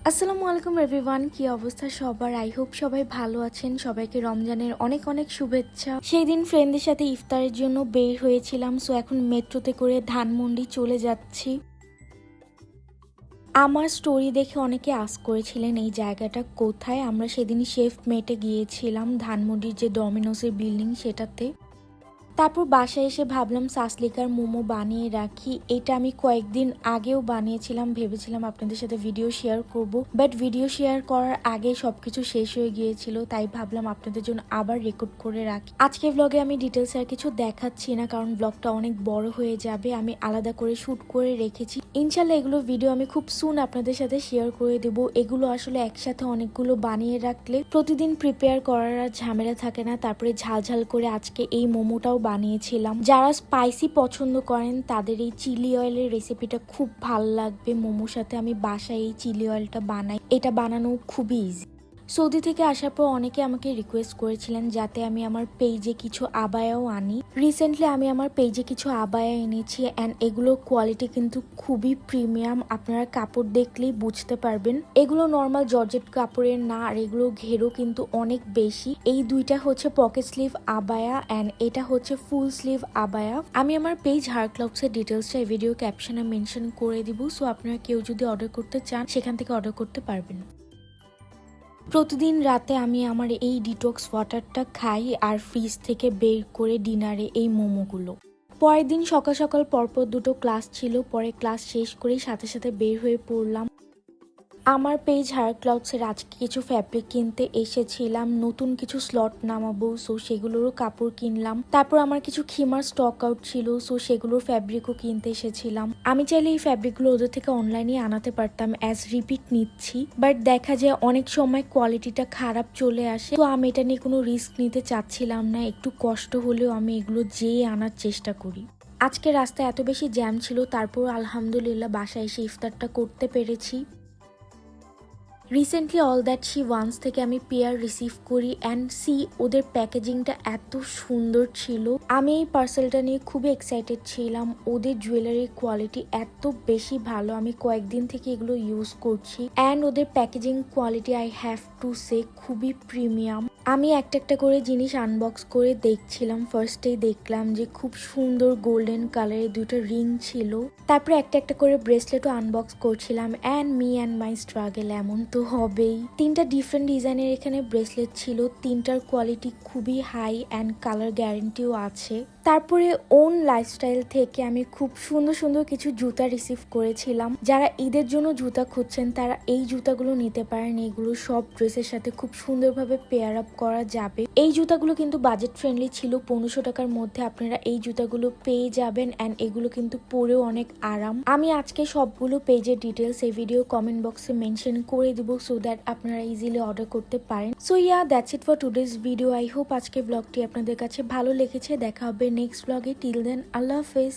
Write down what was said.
আসসালামু আলাইকুম এভরিওয়ান, কি অবস্থা সবার? আই হোপ সবাই ভালো আছেন। সবাইকে রমজানের অনেক অনেক শুভেচ্ছা। সেই দিন ফ্রেন্ডদের সাথে ইফতারের জন্য বের হয়েছিলাম, সো এখন মেট্রোতে করে ধানমন্ডি চলে যাচ্ছি। আমার স্টোরি দেখে অনেকে আস্ক করেছিলেন এই জায়গাটা কোথায়। আমরা সেদিন শেফ মেটে গিয়েছিলাম, ধানমন্ডির যে ডমিনোসের বিল্ডিং সেটাতে। তারপর বাসায় এসে ভাবলাম সাসলিকার মোমো বানিয়ে রাখি। এটা আমি কয়েকদিন আগেও বানিয়েছিলাম, ভেবেছিলাম আপনাদের সাথে ভিডিও শেয়ার করব, বাট ভিডিও শেয়ার করার আগে সবকিছু শেষ হয়ে গিয়েছিল, তাই ভাবলাম আপনাদের জন্য আবার রেকর্ড করে রাখি। আজকে ব্লগে আমি ডিটেলস আর কিছু দেখাচ্ছি না, কারণ ব্লগটা অনেক বড় হয়ে যাবে। আমি আলাদা করে শুট করে রেখেছি, ইনশাল্লাহ এগুলো ভিডিও আমি খুব সুন আপনাদের সাথে শেয়ার করে দেবো। এগুলো আসলে একসাথে অনেকগুলো বানিয়ে রাখলে প্রতিদিন প্রিপেয়ার করার আর ঝামেলা থাকে না। তারপরে ঝালঝাল করে আজকে এই মোমোটাও বানিয়েছিলাম। যারা স্পাইসি পছন্দ করেন তাদের এই চিলি অয়েলের রেসিপিটা খুব ভাল লাগবে। মোমোর সাথে আমি বাসায় এই চিলি অয়েলটা বানাই, এটা বানানো খুবই ইজি। সৌদি থেকে আসার পর অনেকে আমাকে রিকোয়েস্ট করেছিলেন যাতে আমি আমার পেজে কিছু আবায়াও আনি। রিসেন্টলি আমি আমার পেজে কিছু আবায়া এনেছি, অ্যান্ড এগুলোর কোয়ালিটি কিন্তু খুবই প্রিমিয়াম। আপনারা কাপড় দেখলেই বুঝতে পারবেন এগুলো নর্মাল জর্জেট কাপড়ের না, আর এগুলো ঘেরও কিন্তু অনেক বেশি। এই দুইটা হচ্ছে পকেট স্লিভ আবায়া, অ্যান্ড এটা হচ্ছে ফুল স্লিভ আবায়া। আমি আমার পেজ হার ক্লাউডসের ডিটেলসটা এই ভিডিও ক্যাপশনে মেনশন করে দিব, সো আপনারা কেউ যদি অর্ডার করতে চান সেখান থেকে অর্ডার করতে পারবেন। প্রতিদিন রাতে আমি আমার এই ডিটক্স ওয়াটারটা খাই, আর ফ্রিজ থেকে বের করে ডিনারে এই মোমোগুলো। পরের দিন সকাল সকাল পরপর দুটো ক্লাস ছিল, পরে ক্লাস শেষ করেই সাথে সাথে বের হয়ে পড়লাম। আমার পেজ হার ক্লাউডসের আজকে কিছু ফ্যাব্রিক কিনতে এসেছিলাম, নতুন কিছু স্লট নামাবো, সো সেগুলোরও কাপড় কিনলাম। তারপর আমার কিছু খিমার স্টক আউট ছিল, সো সেগুলোর ফ্যাব্রিকও কিনতে এসেছিলাম। আমি চাইলে এই ফ্যাব্রিকগুলো ওদের থেকে অনলাইনে আনাতে পারতাম, অ্যাজ রিপিট নিচ্ছি, বাট দেখা যায় অনেক সময় কোয়ালিটিটা খারাপ চলে আসে, তো আমি এটা নিয়ে কোনো রিস্ক নিতে চাচ্ছিলাম না। একটু কষ্ট হলেও আমি এগুলো যেয়ে আনার চেষ্টা করি। আজকে রাস্তায় এত বেশি জ্যাম ছিল, তারপর আলহামদুলিল্লাহ বাসায় এসে ইফতারটা করতে পেরেছি। Recently all that she once থেকে আমি পেয়ার রিসিভ করি, অ্যান্ড সি ওদের প্যাকেজিংটা এত সুন্দর ছিল। আমি এই পার্সেলটা নিয়ে খুবই এক্সাইটেড ছিলাম। ওদের জুয়েলারির কোয়ালিটি এত বেশি ভালো, আমি কয়েকদিন থেকে এগুলো ইউজ করছি, অ্যান্ড ওদের packaging quality I have to say খুবই প্রিমিয়াম। আমি একটা একটা করে জিনিস আনবক্স করে দেখছিলাম। ফার্স্টেই দেখলাম যে খুব সুন্দর গোল্ডেন কালারের দুটো রিং ছিল, তারপরে একটা একটা করে ব্রেসলেটও আনবক্স করছিলাম। And me and my struggle, এমন তো হবেই। তিনটা ডিফারেন্ট ডিজাইনের এখানে ব্রেসলেট ছিল, তিনটার কোয়ালিটি খুবই হাই অ্যান্ড কালার গ্যারেন্টিও আছে। তারপরে ওন লাইফস্টাইল থেকে আমি খুব সুন্দর সুন্দর কিছু জুতা রিসিভ করেছিলাম। যারা ঈদের জন্য জুতা খুঁজছেন তারা এই জুতাগুলো নিতে পারেন, এগুলো সব ড্রেসের সাথে খুব সুন্দরভাবে পেয়ার আপ করা যাবে। এই জুতাগুলো কিন্তু বাজেট ফ্রেন্ডলি ছিল, 1500 টাকার মধ্যে আপনারা এই জুতাগুলো পেয়ে যাবেন, অ্যান্ড এগুলো কিন্তু পরেও অনেক আরাম। আমি আজকে সবগুলো পেজের ডিটেলস এই ভিডিও কমেন্ট বক্সে মেনশন করে দিব, সো দ্যাট আপনারা ইজিলি অর্ডার করতে পারেন। So yeah, that's it for today's video. I hope আজকে ব্লগটি আপনাদের কাছে ভালো লেগেছে। দেখা হবে নেক্সট ব্লগে। টিল দেন, আল্লাহ হাফেজ।